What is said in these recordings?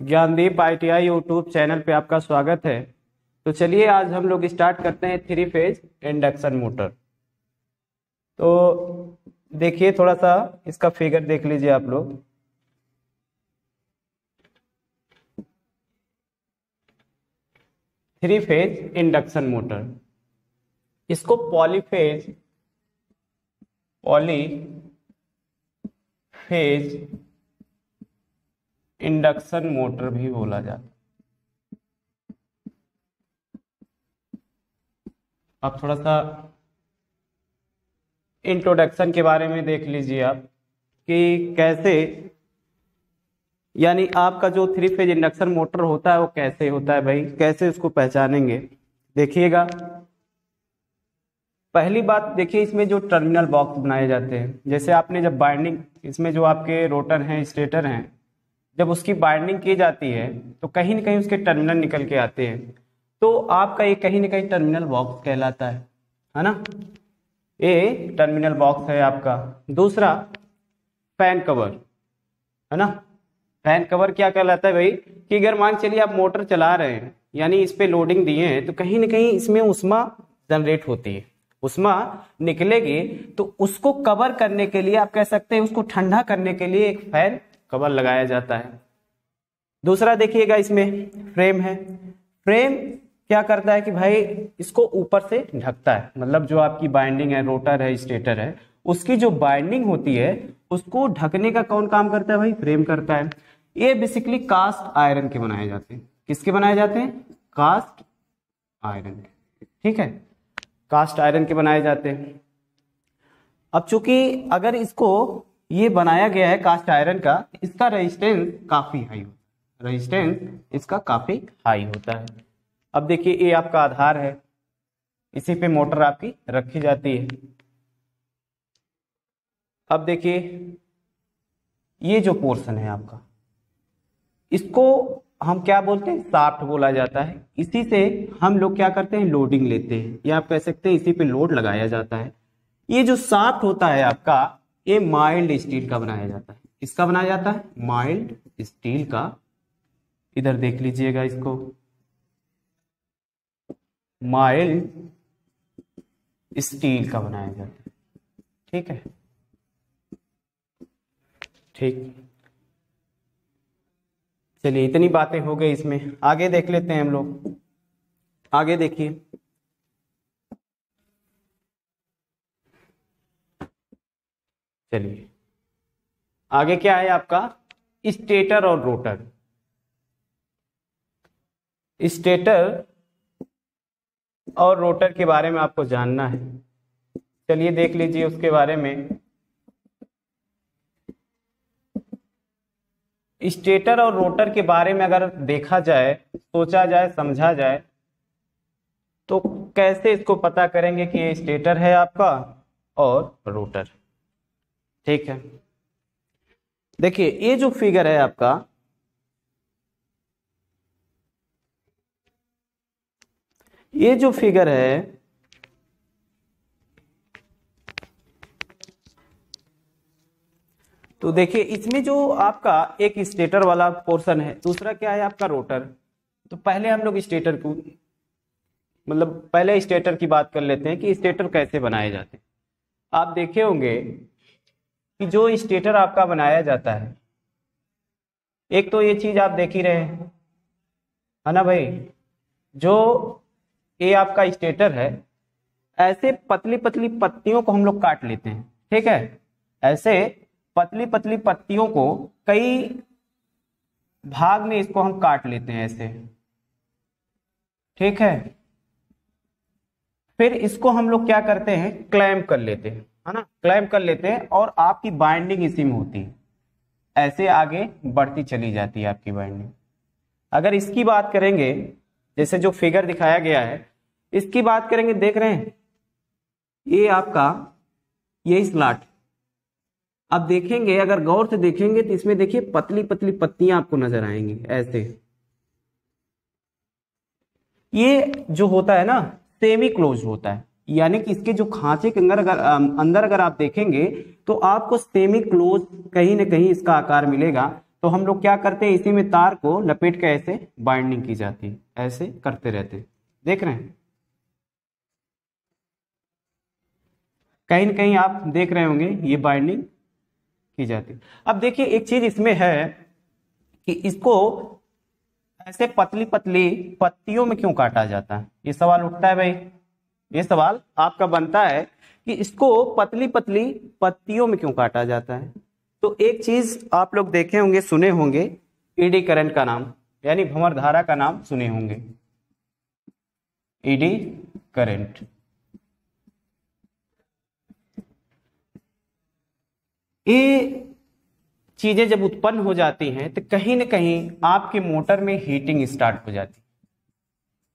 Gyandeep ITI YouTube channel पे आपका स्वागत है। तो चलिए आज हम लोग स्टार्ट करते हैं 3 फेज इंडक्शन मोटर। तो देखिए थोड़ा सा इसका फिगर देख लीजिए आप लोग। थ्री फेज इंडक्शन मोटर, इसको पॉलीफेज इंडक्शन मोटर भी बोला जाता है। अब थोड़ा सा इंट्रोडक्शन के बारे में देख लीजिए आप कि कैसे, यानी आपका जो 3 फेज इंडक्शन मोटर होता है वो कैसे होता है भाई, कैसे उसको पहचानेंगे। देखिएगा, पहली बात देखिए, इसमें जो टर्मिनल बॉक्स बनाए जाते हैं, जैसे आपने जब बाइंडिंग, इसमें जो आपके रोटर हैं, स्टेटर हैं, जब उसकी बाइंडिंग की जाती है तो कहीं ना कहीं उसके टर्मिनल निकल के आते हैं। तो आपका ये कहीं ना कहीं टर्मिनल बॉक्स कहलाता है ना। ये टर्मिनल बॉक्स है आपका। दूसरा फैन कवर है ना। फैन कवर क्या कहलाता है भाई, कि अगर मान चलिए आप मोटर चला रहे हैं, यानी इस पे लोडिंग दिए हैं, तो कहीं ना कहीं इसमें उष्मा जनरेट होती है, उष्मा निकलेगी, तो उसको कवर करने के लिए आप कह सकते हैं, उसको ठंडा करने के लिए एक फैन कवर लगाया जाता है। दूसरा देखिएगा, इसमें फ्रेम है। फ्रेम क्या करता है कि भाई इसको ऊपर से ढकता है, मतलब जो आपकी बाइंडिंग है, रोटर है, स्टेटर है, उसकी जो बाइंडिंग होती है उसको ढकने का कौन काम करता है भाई, फ्रेम करता है। ये बेसिकली कास्ट आयरन के बनाए जाते हैं। किसके बनाए जाते हैं? कास्ट आयरन के। ठीक है, कास्ट आयरन के बनाए जाते हैं। अब चूंकि अगर इसको ये बनाया गया है कास्ट आयरन का, इसका रेजिस्टेंस काफी हाई होता है, रेजिस्टेंस इसका काफी हाई होता है। अब देखिए, ये आपका आधार है, इसी पे मोटर आपकी रखी जाती है। अब देखिए, ये जो पोर्शन है आपका, इसको हम क्या बोलते हैं, शाफ्ट बोला जाता है। इसी से हम लोग क्या करते हैं, लोडिंग लेते हैं, या आप कह सकते हैं इसी पे लोड लगाया जाता है। ये जो शाफ्ट होता है आपका, ये माइल्ड स्टील का बनाया जाता है। इसका बनाया जाता है माइल्ड स्टील का। इधर देख लीजिएगा, इसको माइल्ड स्टील का बनाया जाता है। ठीक है, ठीक। चलिए, इतनी बातें हो गई इसमें, आगे देख लेते हैं हम लोग। आगे देखिए, चलिए आगे क्या है आपका, स्टेटर और रोटर। स्टेटर और रोटर के बारे में आपको जानना है। चलिए देख लीजिए उसके बारे में। स्टेटर और रोटर के बारे में अगर देखा जाए, सोचा जाए, समझा जाए, तो कैसे इसको पता करेंगे कि ये स्टेटर है आपका और रोटर। ठीक है, देखिए ये जो फिगर है आपका, ये जो फिगर है, तो देखिए इसमें जो आपका एक स्टेटर वाला पोर्शन है, दूसरा क्या है आपका रोटर। तो पहले हम लोग स्टेटर को, मतलब पहले स्टेटर की बात कर लेते हैं कि स्टेटर कैसे बनाए जाते हैं। आप देखे होंगे कि जो स्टेटर आपका बनाया जाता है, एक तो ये चीज आप देख ही रहे हैं, है ना भाई, जो ये आपका स्टेटर है, ऐसे पतली पतली पत्तियों को हम लोग काट लेते हैं। ठीक है, ऐसे पतली पतली पत्तियों को कई भाग में इसको हम काट लेते हैं ऐसे। ठीक है, फिर इसको हम लोग क्या करते हैं, क्लैंप कर लेते हैं, है ना, क्लैंप कर लेते हैं, और आपकी बाइंडिंग इसी में होती है, ऐसे आगे बढ़ती चली जाती है आपकी बाइंडिंग। अगर इसकी बात करेंगे, जैसे जो फिगर दिखाया गया है, इसकी बात करेंगे, देख रहे हैं ये आपका, ये स्लॉट। अब देखेंगे, अगर गौर से देखेंगे तो इसमें देखिए पतली पतली पत्तियां आपको नजर आएंगी ऐसे। ये जो होता है ना, सेमी क्लोज होता है, यानी कि इसके जो खांचे के अंदर अगर आप देखेंगे तो आपको सेमी क्लोज कहीं ना कहीं इसका आकार मिलेगा। तो हम लोग क्या करते हैं, इसी में तार को लपेट के ऐसे बाइंडिंग की जाती है, ऐसे करते रहते हैं। देख रहे हैं, कहीं न कहीं आप देख रहे होंगे ये बाइंडिंग की जाती है। अब देखिए एक चीज इसमें है कि इसको ऐसे पतली पतली पत्तियों में क्यों काटा जाता है, ये सवाल उठता है भाई। ये सवाल आपका बनता है कि इसको पतली पतली पत्तियों में क्यों काटा जाता है। तो एक चीज आप लोग देखे होंगे, सुने होंगे, ईडी करंट का नाम, यानी भंवर धारा का नाम सुने होंगे, ईडी करंट। ये चीजें जब उत्पन्न हो जाती हैं तो कहीं ना कहीं आपके मोटर में हीटिंग स्टार्ट हो जाती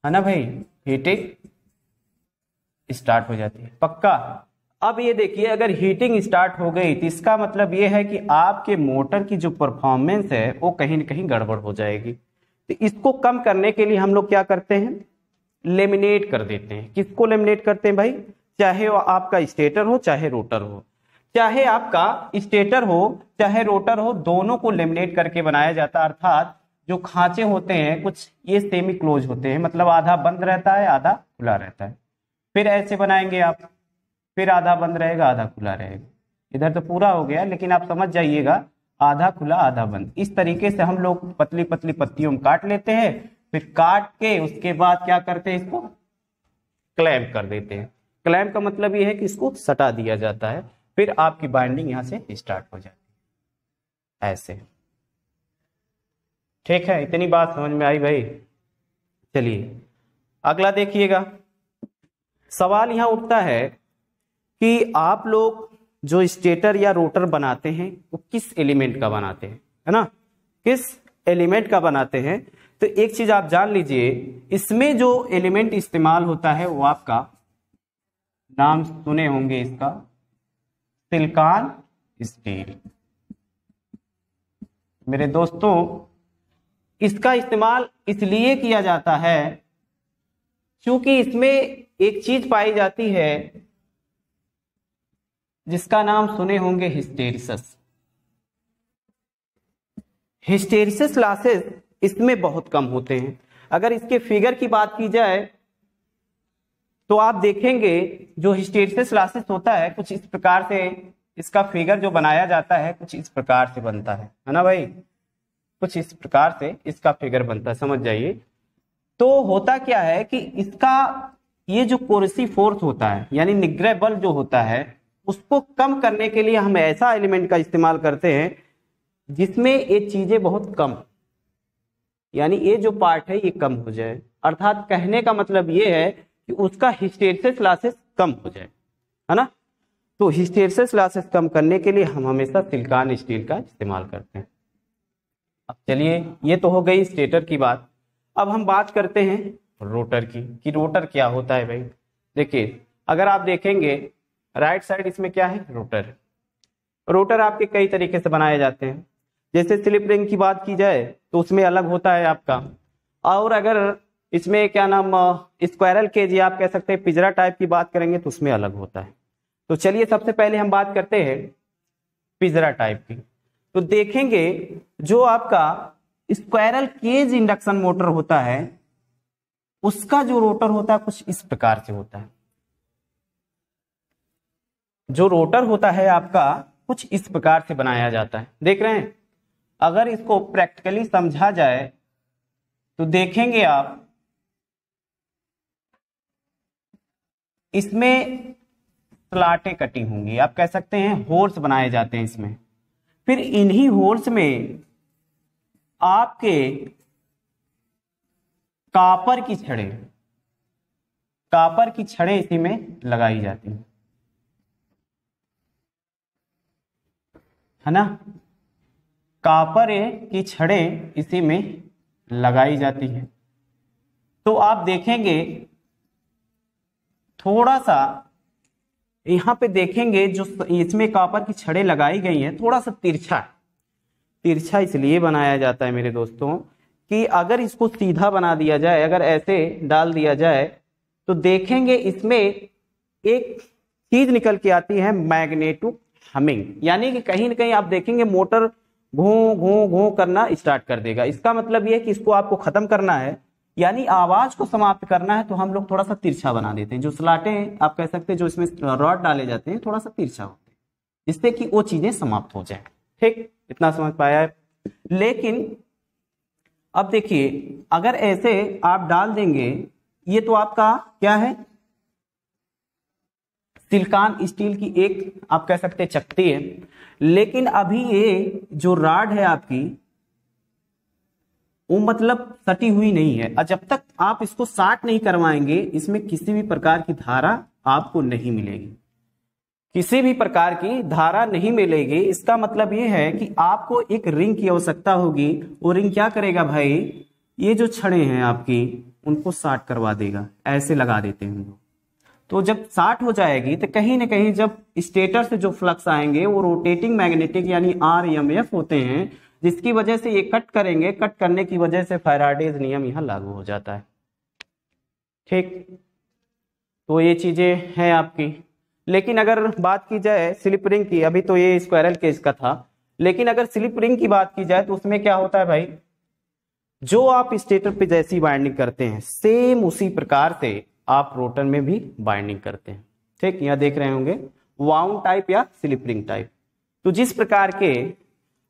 है ना भाई, हीटिंग स्टार्ट हो जाती है पक्का। अब ये देखिए, अगर हीटिंग स्टार्ट हो गई तो इसका मतलब ये है कि आपके मोटर की जो परफॉर्मेंस है वो कहीं ना कहीं गड़बड़ हो जाएगी। तो इसको कम करने के लिए हम लोग क्या करते हैं, लेमिनेट कर देते हैं। किसको लेमिनेट करते हैं भाई, चाहे वो आपका स्टेटर हो चाहे रोटर हो, चाहे आपका स्टेटर हो चाहे रोटर हो, दोनों को लेमिनेट करके बनाया जाता है। अर्थात जो खांचे होते हैं कुछ ये सेमी क्लोज होते हैं, मतलब आधा बंद रहता है आधा खुला रहता है। फिर ऐसे बनाएंगे आप, फिर आधा बंद रहेगा आधा खुला रहेगा। इधर तो पूरा हो गया, लेकिन आप समझ जाइएगा, आधा खुला आधा बंद। इस तरीके से हम लोग पतली पतली पत्तियों में काट लेते हैं, फिर काट के उसके बाद क्या करते हैं, इसको क्लैंप कर देते हैं। क्लैंप का मतलब ये है कि इसको सटा दिया जाता है, फिर आपकी बाइंडिंग यहां से स्टार्ट हो जाती है ऐसे। ठीक है, इतनी बात समझ में आई भाई। चलिए अगला देखिएगा, सवाल यहां उठता है कि आप लोग जो स्टेटर या रोटर बनाते हैं वो किस एलिमेंट का बनाते हैं, है ना, किस एलिमेंट का बनाते हैं। तो एक चीज आप जान लीजिए, इसमें जो एलिमेंट इस्तेमाल होता है वो आपका नाम सुने होंगे इसका, सिलिकॉन स्टील। मेरे दोस्तों इसका इस्तेमाल इसलिए किया जाता है क्योंकि इसमें एक चीज पाई जाती है जिसका नाम सुने होंगे हिस्टेरिसिस। हिस्टेरिसिस लॉसेस इसमें बहुत कम होते हैं। अगर इसके फिगर की बात की जाए तो आप देखेंगे जो हिस्टेरिसिस लॉसेस होता है कुछ इस प्रकार से, इसका फिगर जो बनाया जाता है कुछ इस प्रकार से बनता है ना भाई, कुछ इस प्रकार से इसका फिगर बनता है, समझ जाइए। तो होता क्या है कि इसका ये जो कोरेसिव फोर्स होता है, यानी निग्रह बल जो होता है, उसको कम करने के लिए हम ऐसा एलिमेंट का इस्तेमाल करते हैं जिसमें ये चीजें बहुत कम, यानी ये जो पार्ट है ये कम हो जाए। अर्थात कहने का मतलब ये है कि उसका हिस्टेरिसिस लॉसेस कम हो जाए, है ना। तो हिस्टेरिसिस लॉसेस कम करने के लिए हम हमेशा सिलिकॉन स्टील का इस्तेमाल करते हैं। अब चलिए ये तो हो गई स्टेटर की बात। अब हम बात करते हैं रोटर की, कि रोटर क्या होता है भाई। देखिए अगर आप देखेंगे राइट साइड, इसमें क्या है, रोटर। रोटर आपके कई तरीके से बनाए जाते हैं। जैसे स्लिप रिंग की बात की जाए तो उसमें अलग होता है आपका, और अगर इसमें क्या नाम स्क्वायरल केज या आप कह सकते हैं पिंजरा टाइप की बात करेंगे तो उसमें अलग होता है। तो चलिए सबसे पहले हम बात करते हैं पिंजरा टाइप की। तो देखेंगे जो आपका स्क्वायरल केज इंडक्शन मोटर होता है उसका जो रोटर होता है कुछ इस प्रकार से होता है। जो रोटर होता है आपका कुछ इस प्रकार से बनाया जाता है, देख रहे हैं। अगर इसको प्रैक्टिकली समझा जाए तो देखेंगे आप इसमें स्लाटें कटी होंगी, आप कह सकते हैं होल्स बनाए जाते हैं इसमें। फिर इन्हीं होल्स में आपके कापर की छड़ें इसी में लगाई जाती हैं, है ना। कापर की छड़ें इसी में लगाई जाती हैं। तो आप देखेंगे थोड़ा सा यहां पे देखेंगे जो इसमें कापर की छड़ें लगाई गई हैं थोड़ा सा तिरछा है। तिरछा इसलिए बनाया जाता है मेरे दोस्तों कि अगर इसको सीधा बना दिया जाए, अगर ऐसे डाल दिया जाए तो देखेंगे इसमें एक चीज निकल के आती है मैग्नेटो हमिंग, यानी कि कहीं ना कहीं आप देखेंगे मोटर घू घू घू करना स्टार्ट कर देगा। इसका मतलब ये है कि इसको आपको खत्म करना है, यानी आवाज को समाप्त करना है, तो हम लोग थोड़ा सा तिरछा बना देते हैं। जो सलाटें आप कह सकते हैं जो इसमें रॉड डाले जाते हैं थोड़ा सा तिरछा होते हैं, जिससे कि वो चीजें समाप्त हो जाए। ठीक, इतना समझ पाया है। लेकिन अब देखिए, अगर ऐसे आप डाल देंगे, ये तो आपका क्या है, सिलिकॉन स्टील की एक आप कह सकते हैं चकती है। लेकिन अभी ये जो रॉड है आपकी, वो मतलब सटी हुई नहीं है, और जब तक आप इसको शार्ट नहीं करवाएंगे, इसमें किसी भी प्रकार की धारा आपको नहीं मिलेगी, किसी भी प्रकार की धारा नहीं मिलेगी। इसका मतलब ये है कि आपको एक रिंग की आवश्यकता होगी। वो रिंग क्या करेगा भाई, ये जो छड़े हैं आपकी, उनको शार्ट करवा देगा। ऐसे लगा देते हैं हम लोग। तो जब शार्ट हो जाएगी तो कहीं ना कहीं जब स्टेटर से जो फ्लक्स आएंगे वो रोटेटिंग मैग्नेटिक यानी RMF होते हैं, जिसकी वजह से ये कट करेंगे। कट करने की वजह से फैराडेज नियम यहाँ लागू हो जाता है। ठीक, तो ये चीजें हैं आपकी। लेकिन अगर बात की जाए स्लिप रिंग की, अभी तो ये स्क्वायरल केज का था, लेकिन अगर स्लिप रिंग की बात की जाए तो उसमें क्या होता है भाई, जो आप स्टेटर पे जैसी बाइंडिंग करते हैं सेम उसी प्रकार से आप रोटर में भी बाइंडिंग करते हैं। ठीक, यहाँ देख रहे होंगे वाउंड टाइप या स्लिप रिंग टाइप। तो जिस प्रकार के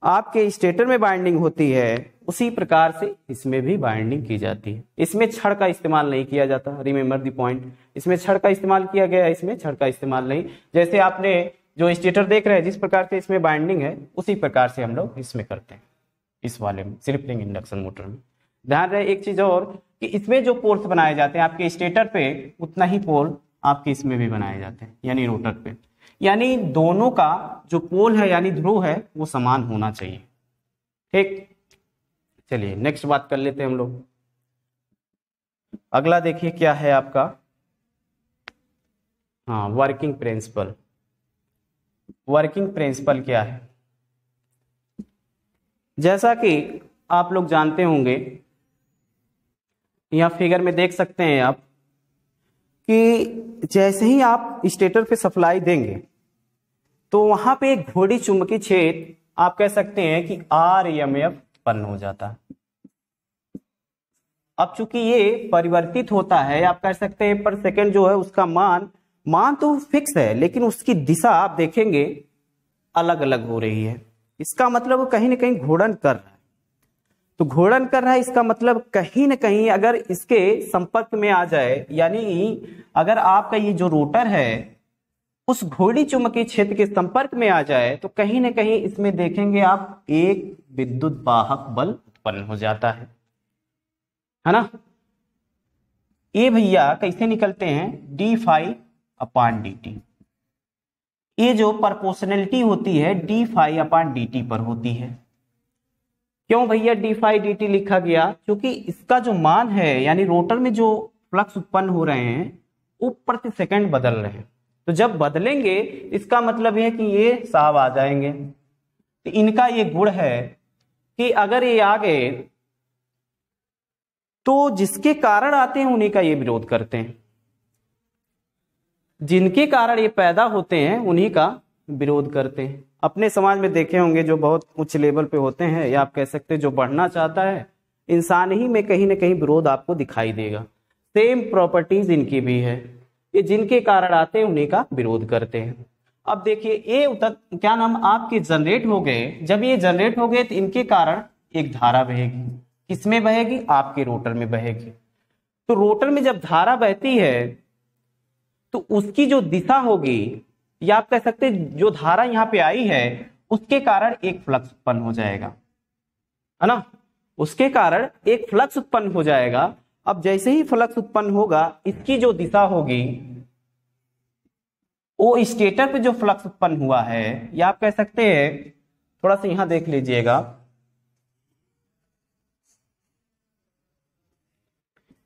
आपके स्टेटर में बाइंडिंग होती है, उसी प्रकार से इसमें भी बाइंडिंग की जाती है। इसमें छड़ का इस्तेमाल नहीं किया जाता, रिमेंबर द पॉइंट। इसमें छड़ का इस्तेमाल किया गया है, इसमें छड़ का इस्तेमाल नहीं। जैसे आपने जो स्टेटर देख रहे हैं, जिस प्रकार से इसमें बाइंडिंग है, उसी प्रकार से हम लोग इसमें करते हैं, इस वाले में स्लिप रिंग इंडक्शन मोटर में। ध्यान रहे एक चीज और, कि इसमें जो पोल्स बनाए जाते हैं आपके स्टेटर पे, उतना ही पोल आपके इसमें भी बनाए जाते हैं, यानी रोटर पे। यानी दोनों का जो पोल है यानी ध्रुव है वो समान होना चाहिए। ठीक, चलिए नेक्स्ट बात कर लेते हैं हम लोग। अगला देखिए क्या है आपका, हाँ, वर्किंग प्रिंसिपल। वर्किंग प्रिंसिपल क्या है, जैसा कि आप लोग जानते होंगे, यहां फिगर में देख सकते हैं आप कि जैसे ही आप स्टेटर पे सप्लाई देंगे तो वहां पे एक घोड़ी चुंबकीय क्षेत्र आप कह सकते हैं कि RMF उत्पन्न हो जाता है। अब चूंकि ये परिवर्तित होता है, आप कह सकते हैं पर सेकंड जो है उसका मान तो फिक्स है, लेकिन उसकी दिशा आप देखेंगे अलग अलग हो रही है। इसका मतलब वो कहीं ना कहीं घूर्णन कर रहा है। तो घूर्णन कर रहा है, इसका मतलब कहीं ना कहीं अगर इसके संपर्क में आ जाए, यानी अगर आपका ये जो रोटर है उस घोड़ी चुंबकीय क्षेत्र के संपर्क में आ जाए, तो कहीं ना कहीं इसमें देखेंगे आप एक विद्युत वाहक बल उत्पन्न हो जाता है ना। ये भैया कैसे निकलते हैं, d∅/dt। ये जो प्रोपोर्शनलिटी होती है d∅/dt पर होती है। क्यों भैया d∅dt लिखा गया, क्योंकि इसका जो मान है, यानी रोटर में जो फ्लक्स उत्पन्न हो रहे हैं वो प्रति सेकंड बदल रहे हैं। तो जब बदलेंगे इसका मतलब है कि ये साहब आ जाएंगे। तो इनका ये गुण है कि अगर ये आ गए तो जिसके कारण आते हैं उन्हीं का ये विरोध करते हैं, जिनके कारण ये पैदा होते हैं उन्हीं का विरोध करते हैं। अपने समाज में देखे होंगे जो बहुत उच्च लेवल पे होते हैं, या आप कह सकते हैं जो बढ़ना चाहता है, इंसान ही में कहीं ना कहीं विरोध आपको दिखाई देगा। सेम प्रॉपर्टीज इनकी भी है, ये जिनके कारण आते हैं उन्हीं का विरोध करते हैं। अब देखिए ये क्या नाम आपके जनरेट हो गए। जब ये जनरेट हो गए तो इनके कारण एक धारा बहेगी। किसमें बहेगी, आपके रोटर में बहेगी। तो रोटर में जब धारा बहती है तो उसकी जो दिशा होगी, या आप कह सकते हैं जो धारा यहाँ पे आई है उसके कारण एक फ्लक्स उत्पन्न हो जाएगा, है ना। उसके कारण एक फ्लक्स उत्पन्न हो जाएगा। अब जैसे ही फ्लक्स उत्पन्न होगा, इसकी जो दिशा होगी, वो स्टेटर पे जो फ्लक्स उत्पन्न हुआ है, या आप कह सकते हैं, थोड़ा सा यहां देख लीजिएगा,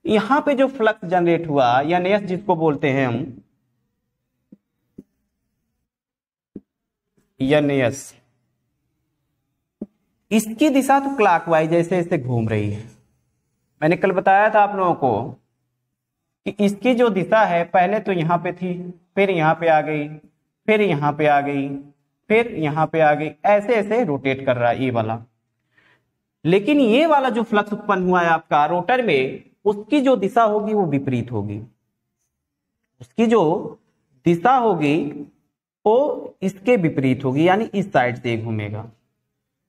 यहां पे जो फ्लक्स जनरेट हुआ या नेस जिसको बोलते हैं हम, या नेस, इसकी दिशा तो क्लॉकवाइज जैसे ऐसे घूम रही है। मैंने कल बताया था आप लोगों को कि इसकी जो दिशा है पहले तो यहां पे थी, फिर यहां पे आ गई, फिर यहां पे आ गई, फिर यहाँ पे आ गई, ऐसे ऐसे रोटेट कर रहा है ये वाला। लेकिन ये वाला जो फ्लक्स उत्पन्न हुआ है आपका रोटर में, उसकी जो दिशा होगी वो विपरीत होगी। उसकी जो दिशा होगी वो इसके विपरीत होगी, यानी इस साइड से घूमेगा।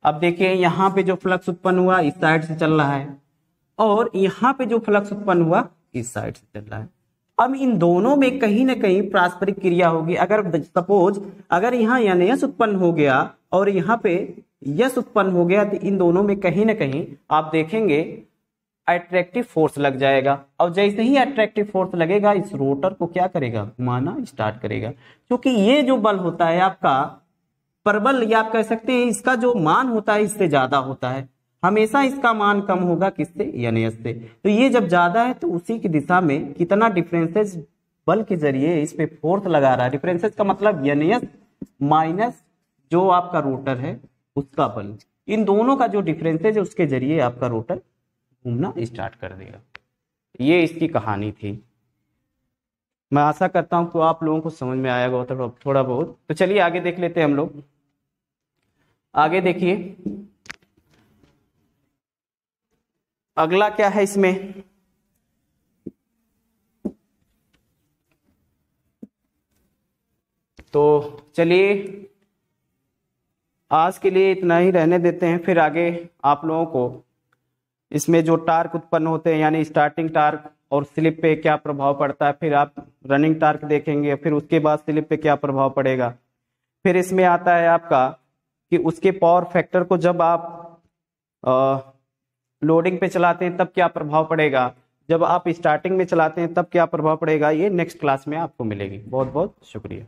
अब देखिए यहाँ पे जो फ्लक्स उत्पन्न हुआ इस साइड से चल रहा है, और यहाँ पे जो फ्लक्स उत्पन्न हुआ इस साइड से चल रहा है। अब इन दोनों में कहीं ना कहीं पारस्परिक क्रिया होगी। अगर सपोज अगर यहाँ यस उत्पन्न हो गया और यहाँ पे यस उत्पन्न हो गया, तो इन दोनों में कहीं ना कहीं आप देखेंगे अट्रैक्टिव फोर्स लग जाएगा। और जैसे ही अट्रैक्टिव फोर्स लगेगा, इस रोटर को क्या करेगा, घुमाना स्टार्ट करेगा। क्योंकि ये जो बल होता है आपका परबल, या आप कह सकते हैं इसका जो मान होता है इससे ज्यादा होता है। हमेशा इसका मान कम होगा किससे, एस से। तो ये जब ज्यादा है तो उसी की दिशा में कितना डिफरेंसेस बल के जरिए इस पे फोर्स लगा रहा है। डिफरेंसेस का मतलब एस माइनस जो आपका रोटर है उसका बल, इन दोनों का जो डिफरेंसेस है उसके जरिए आपका रोटर घूमना स्टार्ट कर देगा। ये इसकी कहानी थी। मैं आशा करता हूं कि आप लोगों को समझ में आया होगा थोड़ा बहुत। तो चलिए आगे देख लेते हैं हम लोग। आगे देखिए अगला क्या है इसमें। तो चलिए आज के लिए इतना ही रहने देते हैं, फिर आगे आप लोगों को इसमें जो टार्क उत्पन्न होते हैं, यानी स्टार्टिंग टार्क और स्लिप पे क्या प्रभाव पड़ता है, फिर आप रनिंग टार्क देखेंगे, फिर उसके बाद स्लिप पे क्या प्रभाव पड़ेगा। फिर इसमें आता है आपका कि उसके पावर फैक्टर को जब आप लोडिंग पे चलाते हैं तब क्या प्रभाव पड़ेगा, जब आप स्टार्टिंग में चलाते हैं तब क्या प्रभाव पड़ेगा। ये नेक्स्ट क्लास में आपको मिलेगी। बहुत बहुत शुक्रिया।